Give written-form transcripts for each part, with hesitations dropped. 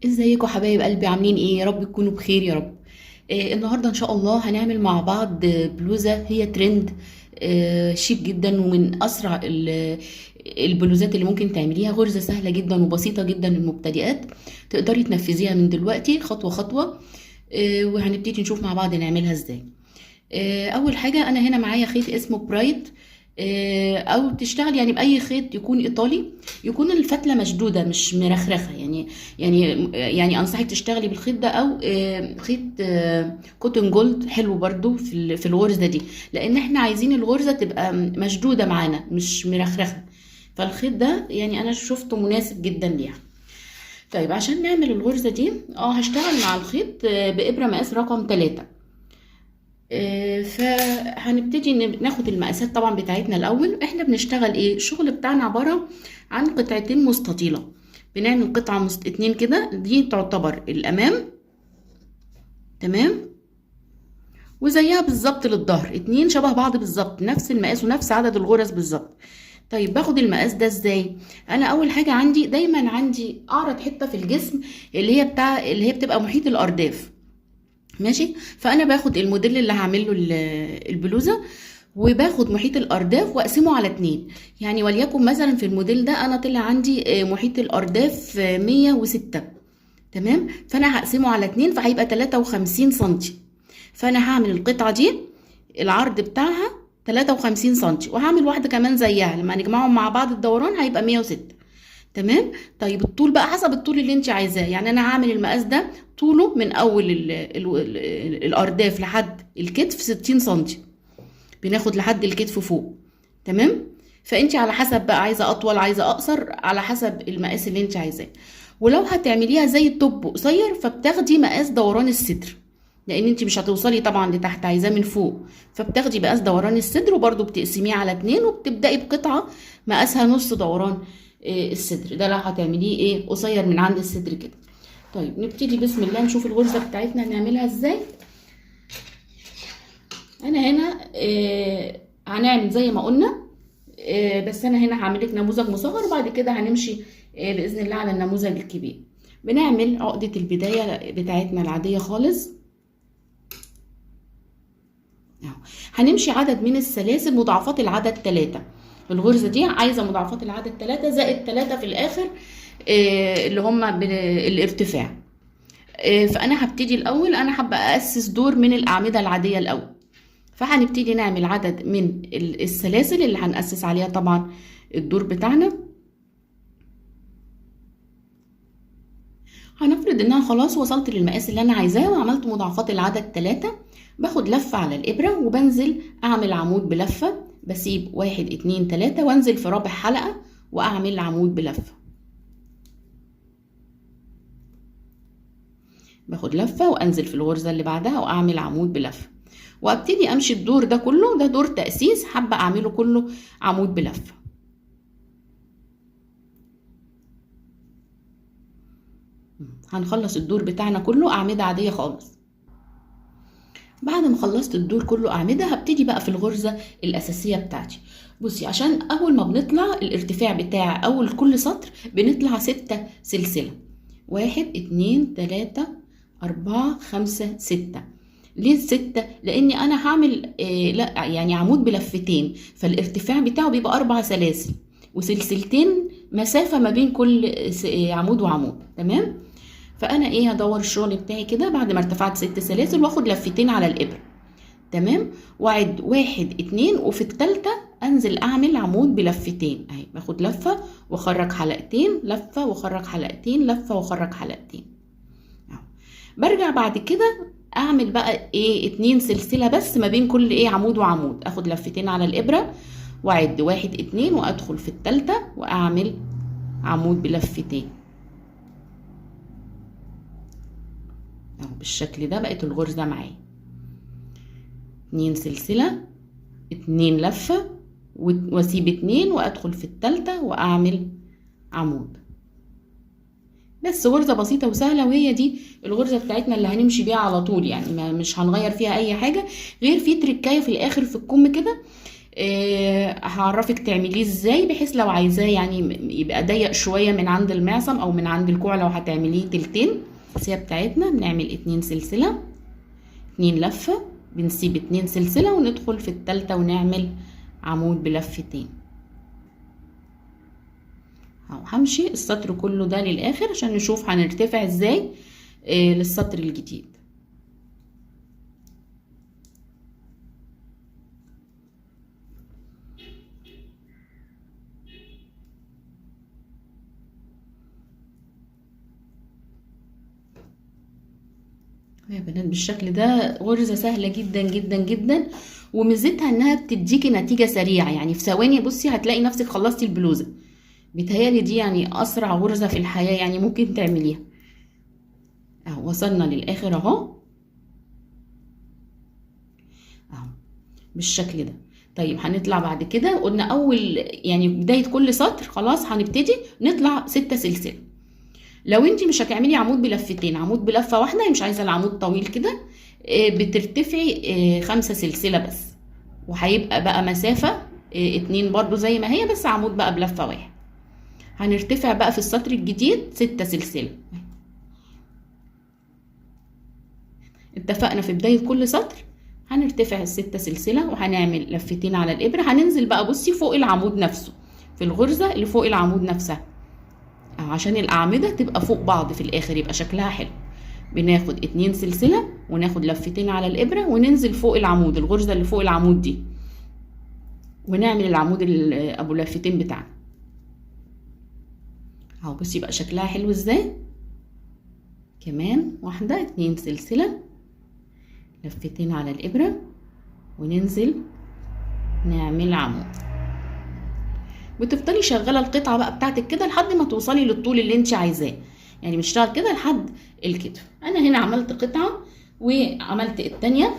ازيكم حبايب قلبي، عاملين ايه؟ يا رب تكونوا بخير يا رب. النهارده ان شاء الله هنعمل مع بعض بلوزه هي ترند. شيك جدا ومن اسرع البلوزات اللي ممكن تعمليها. غرزه سهله جدا وبسيطه جدا للمبتدئات، تقدري تنفذيها من دلوقتي خطوه خطوه. وهنبتدي نشوف مع بعض نعملها ازاي. اول حاجه انا هنا معايا خيط اسمه برايت. او تشتغل يعني باي خيط يكون ايطالي، يكون الفتله مشدوده مش مرخرخه يعني انصحك تشتغلي بالخيط ده، او خيط كوتن جولد حلو برضو في الغرزه دي، لان احنا عايزين الغرزه تبقى مشدوده معانا مش مرخرخه. فالخيط ده يعني انا شفته مناسب جدا ليها. طيب عشان نعمل الغرزه دي هشتغل مع الخيط بابره مقاس رقم 3. فهنبتدي ناخد المقاسات طبعا بتاعتنا. الاول احنا بنشتغل ايه؟ الشغل بتاعنا عبارة عن قطعتين مستطيلة. بنعمل قطعة اتنين كده، دي تعتبر الامام، تمام، وزيها بالظبط للظهر، اتنين شبه بعض بالظبط، نفس المقاس ونفس عدد الغرز بالظبط. طيب باخد المقاس ده ازاي؟ انا اول حاجة دايما عندي اعرض حتة في الجسم اللي هي بتبقى محيط الارداف. ماشي، فانا باخد الموديل اللي هعمل له البلوزه، وباخد محيط الارداف واقسمه على 2. يعني وليكن مثلا في الموديل ده انا طلع عندي محيط الارداف 106، تمام، فانا هقسمه على 2 فهيبقى 53 سنتي. فانا هعمل القطعه دي العرض بتاعها 53 سنتي، وهعمل واحده كمان زيها لما نجمعهم مع بعض الدوران هيبقى 106. تمام. طيب الطول بقى حسب الطول اللي انت عايزاه. يعني انا هعمل المقاس ده طوله من اول الارداف لحد الكتف 60 سنتي، بناخد لحد الكتف فوق، تمام. فانت على حسب بقى، عايزه اطول عايزه اقصر، على حسب المقاس اللي انت عايزاه. ولو هتعمليها زي التوب قصير فبتاخدي مقاس دوران الصدر، لان انت مش هتوصلي طبعا لتحت، عايزاه من فوق، فبتاخدي مقاس دوران الصدر وبرده بتقسميه على 2، وبتبدأي بقطعه مقاسها نص دوران الصدر. ده لو هتعمليه قصير من عند الصدر كده. طيب نبتدي بسم الله نشوف الغرزه بتاعتنا هنعملها ازاي. انا هنا هنعمل زي ما قلنا، بس انا هنا هعمل لك نموذج مصغر، وبعد كده هنمشي باذن الله على النموذج الكبير. بنعمل عقده البدايه بتاعتنا العاديه خالص. هنمشي عدد من السلاسل مضاعفات العدد 3. الغرزه دي عايزه مضاعفات العدد 3 زائد 3 في الاخر، اللي هم الارتفاع. فانا هبتدي الاول، انا حابه اسس دور من الاعمده العاديه الاول. فهنبتدي نعمل عدد من السلاسل اللي هنأسس عليها طبعا الدور بتاعنا. هنفرض ان انا خلاص وصلت للمقاس اللي انا عايزاه وعملت مضاعفات العدد 3. باخد لفة على الابرة وبنزل اعمل عمود بلفة، بسيب 1 2 3 وانزل في رابع حلقة واعمل عمود بلفة. باخد لفة وانزل في الغرزة اللي بعدها واعمل عمود بلفة، وابتدي امشي الدور ده كله. ده دور تأسيس، حابة اعمله كله عمود بلفة. هنخلص الدور بتاعنا كله اعمدة عادية خالص. بعد ما خلصت الدور كله اعمدة، هبتدي بقى في الغرزة الاساسية بتاعتي. بصي، عشان اول ما بنطلع الارتفاع بتاع اول كل سطر بنطلع 6 سلسلة، 1 2 3 4 5 6. ليه 6؟ لاني انا هعمل لا يعني عمود بلفتين، فالارتفاع بتاعه بيبقى 4 سلاسل وسلسلتين مسافة ما بين كل عمود وعمود، تمام. فانا هدور الشغل بتاعي كده بعد ما ارتفعت 6 سلاسل، واخد لفتين على الابره، تمام، واعد 1 2، وفي الثالثه انزل اعمل عمود بلفتين اهي. باخد لفه واخرج حلقتين، لفه واخرج حلقتين، لفه واخرج حلقتين اهو. برجع بعد كده اعمل بقى 2 سلسله بس ما بين كل عمود وعمود. اخد لفتين على الابره واعد 1 2، وادخل في الثالثه واعمل عمود بلفتين اهو. بالشكل ده بقت الغرزة معايا 2 سلسلة 2 لفة واسيب 2 وادخل في التالتة واعمل عمود. بس غرزة بسيطة وسهلة، وهي دي الغرزة بتاعتنا اللي هنمشي بيها على طول. يعني مش هنغير فيها اي حاجة، غير في تركاية في الاخر في الكم كده. هعرفك تعمليه ازاي، بحيث لو عايزاه يعني يبقى ضيق شويه من عند المعصم او من عند الكوع لو هتعمليه تلتين. السلسله بتاعتنا بنعمل 2 سلسله، 2 لفه، بنسيب 2 سلسله وندخل في التالتة ونعمل عمود بلفتين اهو. همشي السطر كله ده للاخر عشان نشوف هنرتفع ازاي للسطر الجديد. يا بنات بالشكل ده غرزة سهلة جدا جدا جدا، وميزتها انها بتديكي نتيجة سريعة، يعني في ثواني بصي هتلاقي نفسك خلصتي البلوزة. بيتهيالي دي يعني اسرع غرزة في الحياة يعني ممكن تعمليها اهو. وصلنا للاخر اهو اهو بالشكل ده. طيب هنطلع بعد كده، قلنا اول يعني بداية كل سطر خلاص هنبتدي نطلع 6 سلسلة. لو انت مش هتعملي عمود بلفتين، عمود بلفة واحدة، يعني مش عايزة العمود طويل كده، بترتفعي 5 سلسلة بس، وهيبقى بقى مسافة 2 برضو زي ما هي، بس عمود بقى بلفة واحد. هنرتفع بقى في السطر الجديد 6 سلسلة. اتفقنا في بداية كل سطر هنرتفع ال6 سلسلة وهنعمل لفتين على الإبرة. هننزل بقى بصي فوق العمود نفسه، في الغرزة اللي فوق العمود نفسها، عشان الأعمدة تبقى فوق بعض في الآخر يبقى شكلها حلو. بناخد 2 سلسلة وناخد لفتين على الإبرة وننزل فوق العمود، الغرزة اللي فوق العمود دي، ونعمل العمود أبو لفتين بتاعنا اهو. بصي بقى شكلها حلو ازاي. كمان واحدة، 2 سلسلة، لفتين على الإبرة وننزل نعمل عمود. وتفضلي شغالة القطعة بقى بتاعتك كده لحد ما توصلي للطول اللي انت عايزاه، يعني بنشتغل كده لحد الكتف. انا هنا عملت قطعة وعملت التانية،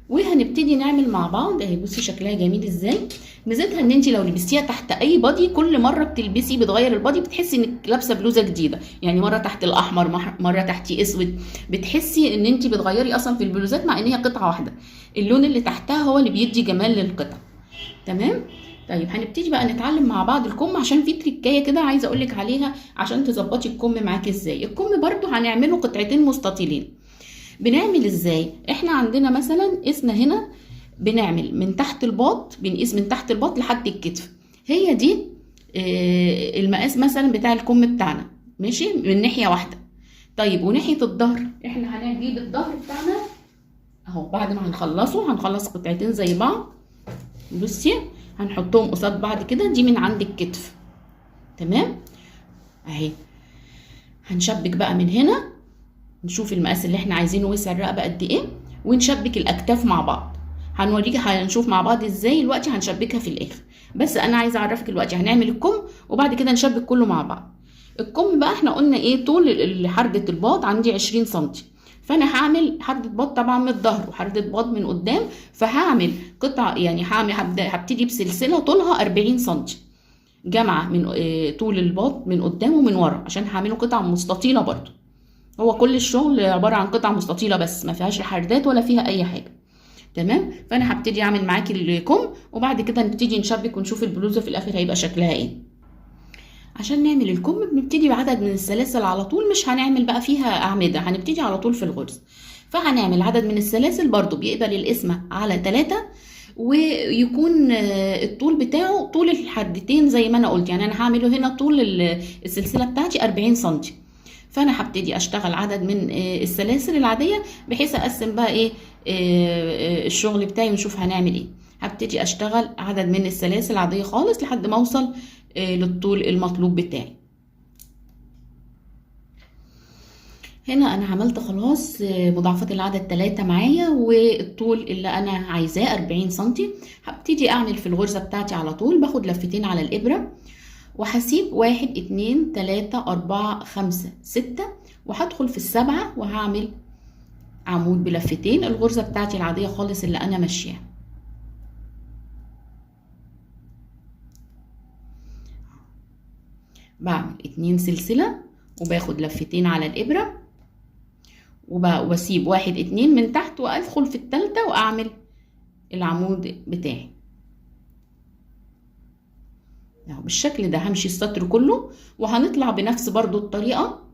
وهنبتدي نعمل مع بعض اهي. بصي شكلها جميل ازاي. ميزتها ان انت لو لبستيها تحت اي بادي، كل مره بتلبسي بتغير البادي بتحسي انك لابسه بلوزه جديده، يعني مره تحت الاحمر، مره تحتي اسود، بتحسي ان انت بتغيري اصلا في البلوزات مع ان هي قطعه واحده. اللون اللي تحتها هو اللي بيدي جمال للقطع. تمام. طيب هنبتدي بقى نتعلم مع بعض الكم، عشان في تريكايه كده عايزه اقولك عليها عشان تظبطي الكم معاكي ازاي. الكم برضو هنعمله قطعتين مستطيلين. بنعمل ازاي؟ احنا عندنا مثلا قسنا هنا، بنعمل من تحت الباط، بنقيس من تحت الباط لحد الكتف، هي دي المقاس مثلا بتاع الكم بتاعنا، ماشي، من ناحيه واحده. طيب وناحيه الظهر احنا هنجيب الظهر بتاعنا اهو. بعد ما هنخلص قطعتين زي بعض، بصي هنحطهم قصاد بعض كده، دي من عند الكتف. تمام اهي. هنشبك بقى من هنا، نشوف المقاس اللي احنا عايزينه وسع الرقبه قد ايه، ونشبك الاكتاف مع بعض. هنوريكي هنشوف مع بعض ازاي دلوقتي، هنشبكها في الاخر. بس انا عايزه اعرفك دلوقتي هنعمل الكم وبعد كده نشبك كله مع بعض. الكم بقى احنا قلنا ايه، طول حردة الباط عندي 20 سم، فانا هعمل حردة باط طبعا من الظهر وحردة باط من قدام، فهعمل قطعه يعني هبتدي بسلسله طولها 40 سم جامعه من طول الباط من قدام ومن ورا، عشان هعمله قطعه مستطيله برضو. هو كل الشغل عباره عن قطعه مستطيله بس، ما فيهاش حردات ولا فيها اي حاجه. تمام. فانا هبتدي اعمل معاكي الكم وبعد كده نبتدي نشبك ونشوف البلوزه في الاخر هيبقى شكلها ايه. عشان نعمل الكم بنبتدي بعدد من السلاسل على طول، مش هنعمل بقى فيها اعمده، هنبتدي على طول في الغرز. فهنعمل عدد من السلاسل برضو بيقبل القسمه على 3، ويكون الطول بتاعه طول الحردتين زي ما انا قلت، يعني انا هعمله هنا طول السلسله بتاعتي 40 سم. فانا هبتدي اشتغل عدد من السلاسل العاديه بحيث اقسم بقى ايه الشغل بتاعي ونشوف هنعمل ايه. هبتدي اشتغل عدد من السلاسل العاديه خالص لحد ما اوصل للطول المطلوب بتاعي. هنا انا عملت خلاص مضاعفات العدد 3 معايا، والطول اللي انا عايزاه 40 سم. هبتدي اعمل في الغرزه بتاعتي على طول، باخد لفتين على الابره وهسيب 1 2 3 4 5 6، وهدخل في ال7 وهعمل عمود بلفتين، الغرزة بتاعتي العادية خالص اللي انا ماشياها. بعمل 2 سلسلة وباخد لفتين على الابرة وبسيب 1 2 من تحت وادخل في الثالثة واعمل العمود بتاعي. اهو بالشكل ده همشي السطر كله، وهنطلع بنفس برضو الطريقة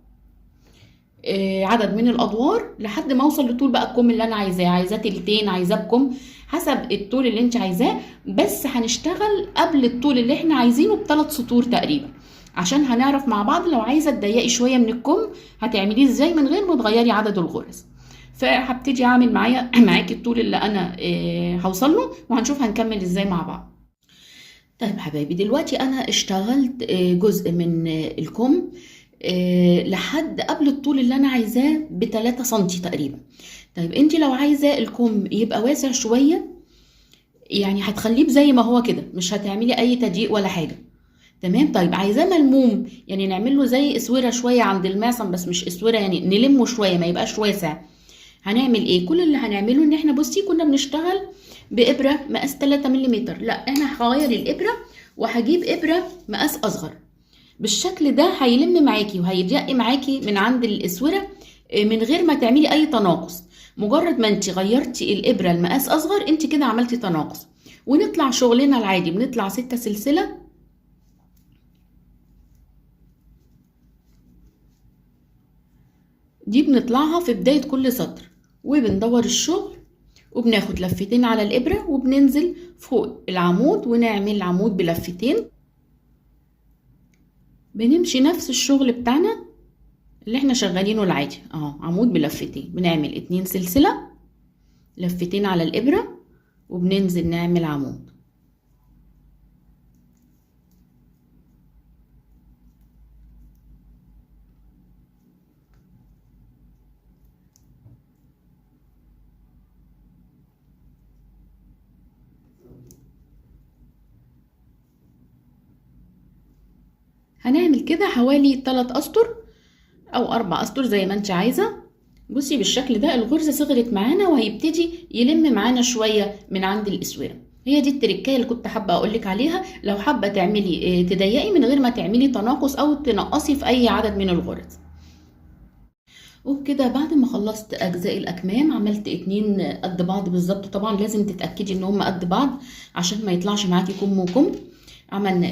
عدد من الادوار لحد ما اوصل لطول بقى الكم اللي انا عايزاه، عايزاه تلتين، عايزاه بكم، حسب الطول اللي انت عايزاه. بس هنشتغل قبل الطول اللي احنا عايزينه ب3 سطور تقريبا، عشان هنعرف مع بعض لو عايزه تضيقي شويه من الكم هتعمليه ازاي من غير ما تغيري عدد الغرز. فهبتدي اعمل معاكي الطول اللي انا هوصل له، وهنشوف هنكمل ازاي مع بعض. طيب حبايبي، دلوقتي انا اشتغلت جزء من الكم لحد قبل الطول اللي انا عايزاه ب3 سنتي تقريبا. طيب انت لو عايزه الكم يبقى واسع شويه، يعني هتخليه زي ما هو كده، مش هتعملي اي تضييق ولا حاجه. تمام. طيب عايزاه ملموم، يعني نعمل له زي اسوره شويه عند المعصم، بس مش اسوره، يعني نلمه شويه ما يبقاش واسع. هنعمل ايه؟ كل اللي هنعمله ان احنا بصي كنا بنشتغل بابره مقاس 3 ملم، لا احنا هغير الابره وهجيب ابره مقاس اصغر. بالشكل ده هيلم معاكي وهيضيق معاكي من عند الاسوره من غير ما تعملي اي تناقص. مجرد ما انت غيرتي الابره المقاس اصغر انت كده عملتي تناقص. ونطلع شغلنا العادي، بنطلع 6 سلسله، دي بنطلعها في بدايه كل سطر، وبندور الشغل وبناخد لفتين على الابره وبننزل فوق العمود ونعمل عمود بلفتين. بنمشي نفس الشغل بتاعنا اللي احنا شغالينه العادي اهو، عمود بلفتين، بنعمل 2 سلسله، لفتين على الابره، وبننزل نعمل عمود. هنعمل كده حوالي 3 اسطر او 4 اسطر زي ما انت عايزه. بصي بالشكل ده الغرزه صغرت معانا وهيبتدي يلم معانا شويه من عند الاسوره. هي دي التركايه اللي كنت حابه اقولك عليها، لو حابه تعملي تضيقي من غير ما تعملي تناقص او تنقصي في اي عدد من الغرز. وبكده بعد ما خلصت اجزاء الاكمام عملت 2 قد بعض بالظبط. طبعا لازم تتاكدي ان هم قد بعض عشان ما يطلعش معاكي كم وكم. عملنا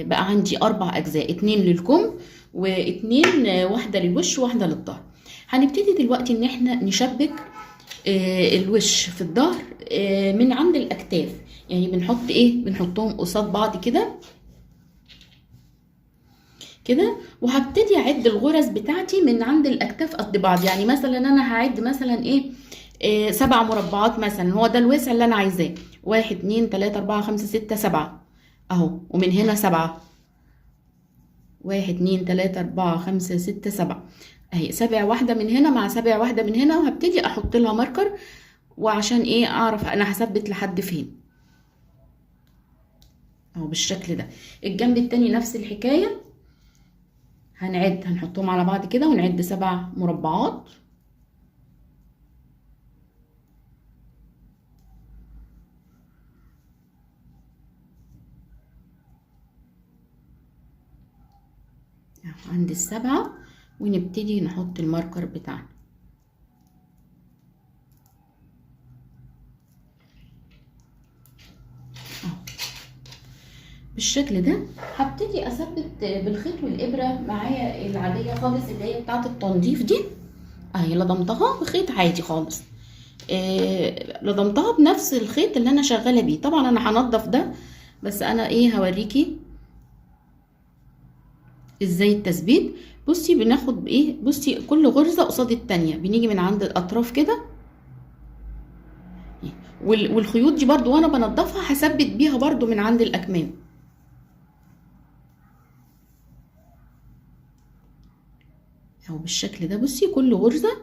بقى عندي 4 اجزاء، 2 للكم و2، واحده للوش وواحده للظهر. هنبتدي دلوقتي ان احنا نشبك الوش في الظهر من عند الاكتاف، يعني بنحط بنحطهم قصاد بعض كده كده، وهبتدي اعد الغرز بتاعتي من عند الاكتاف قد بعض. يعني مثلا انا هعد مثلا 7 مربعات مثلا، هو ده الوسع اللي انا عايزاه، 1 2 3 4 5 6 7 اهو، ومن هنا 7، 1 2 3 4 5 6 7 اهي، 7 واحده من هنا مع 7 واحده من هنا، وهبتدي احط لها ماركر وعشان اعرف انا هثبت لحد فين اهو بالشكل ده. الجنب التاني نفس الحكايه، هنحطهم على بعض كده ونعد 7 مربعات. عند ال7 ونبتدي نحط الماركر بتاعنا اهو بالشكل ده. هبتدي اثبت بالخيط والابره معايا العاديه خالص اللي هي بتاعه التنظيف دي اهي، لضمتها بخيط عادي خالص، لضمتها بنفس الخيط اللي انا شغاله بيه. طبعا انا هنضف ده، بس انا هوريكي ازاي التثبيت. بصي بناخد بصي كل غرزه قصاد التانية، بنيجي من عند الاطراف كده، والخيوط دي برضو وانا بنضفها هثبت بيها برضو من عند الاكمام اهو بالشكل ده. بصي كل غرزه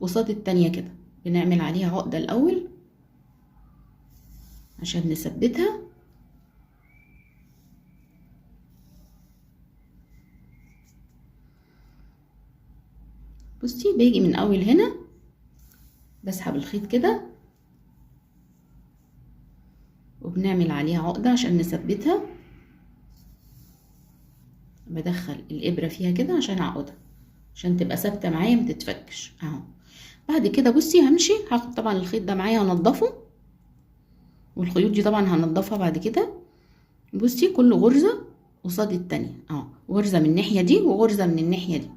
قصاد التانية كده بنعمل عليها عقده الاول عشان نثبتها. بصي باجي من اول هنا بسحب الخيط كده وبنعمل عليها عقده عشان نثبتها، بدخل الابره فيها كده عشان اعقدها عشان تبقى ثابته معايا متتفكش اهو. بعد كده بصي همشي هاخد طبعا الخيط ده معايا هنضفه، والخيوط دي طبعا هنضفها بعد كده، بصي كل غرزة قصاد التانية اهو، غرزة من الناحية دي وغرزة من الناحية دي،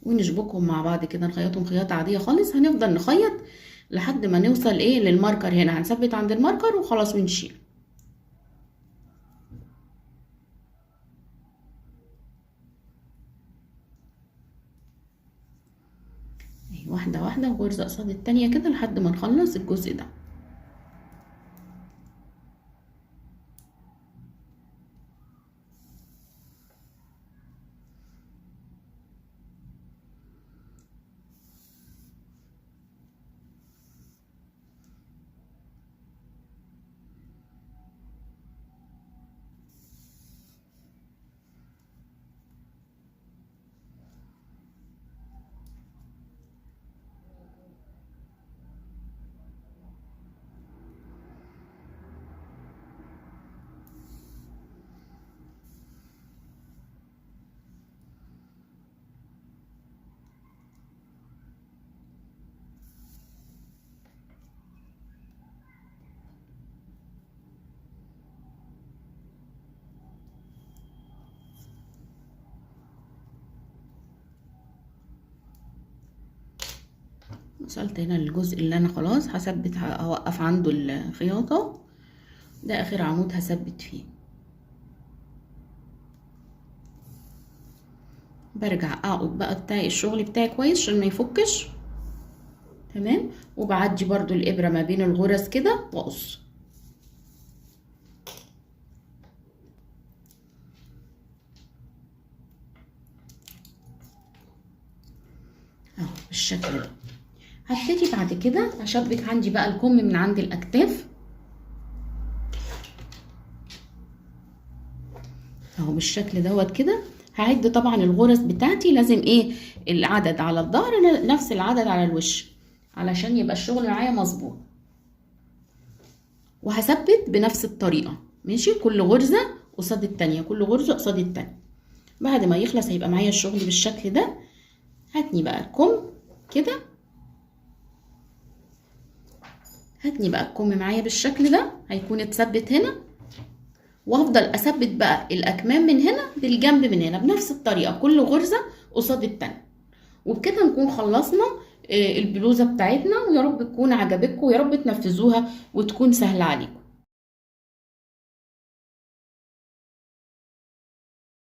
ونشبكهم مع بعض كده، نخيطهم خياطة عادية خالص. هنفضل نخيط لحد ما نوصل ايه للماركر. هنا هنثبت عند الماركر وخلاص ونشيل. واحدة واحدة غرزة قصاد التانية كده لحد ما نخلص الجزء ده. وصلت هنا للجزء اللي انا خلاص هثبت، هوقف عنده الخياطة. ده اخر عمود هثبت فيه. برجع اعقد بقى بتاعي الشغل بتاعي كويس عشان ما يفكش. تمام. وبعدي برضو الابرة ما بين الغرز كده واقص. اهو بالشكل ده. هبتدي بعد كده هشبك عندي بقى الكم من عند الاكتاف اهو بالشكل دوت كده. هعد طبعا الغرز بتاعتي لازم ايه العدد على الظهر نفس العدد على الوش علشان يبقى الشغل معايا مظبوط. وهثبت بنفس الطريقة ماشي، كل غرزة قصاد التانية، كل غرزة قصاد التانية. بعد ما يخلص هيبقى معايا الشغل بالشكل ده. هاتني بقى الكم كده، هاتني بقى الكم معايا بالشكل ده، هيكون اتثبت هنا. وافضل اثبت بقى الاكمام من هنا بالجنب من هنا بنفس الطريقة، كل غرزة قصاد التانية. وبكده نكون خلصنا البلوزة بتاعتنا. ويا رب تكون عجبتكم ويا رب تنفذوها وتكون سهلة عليكم.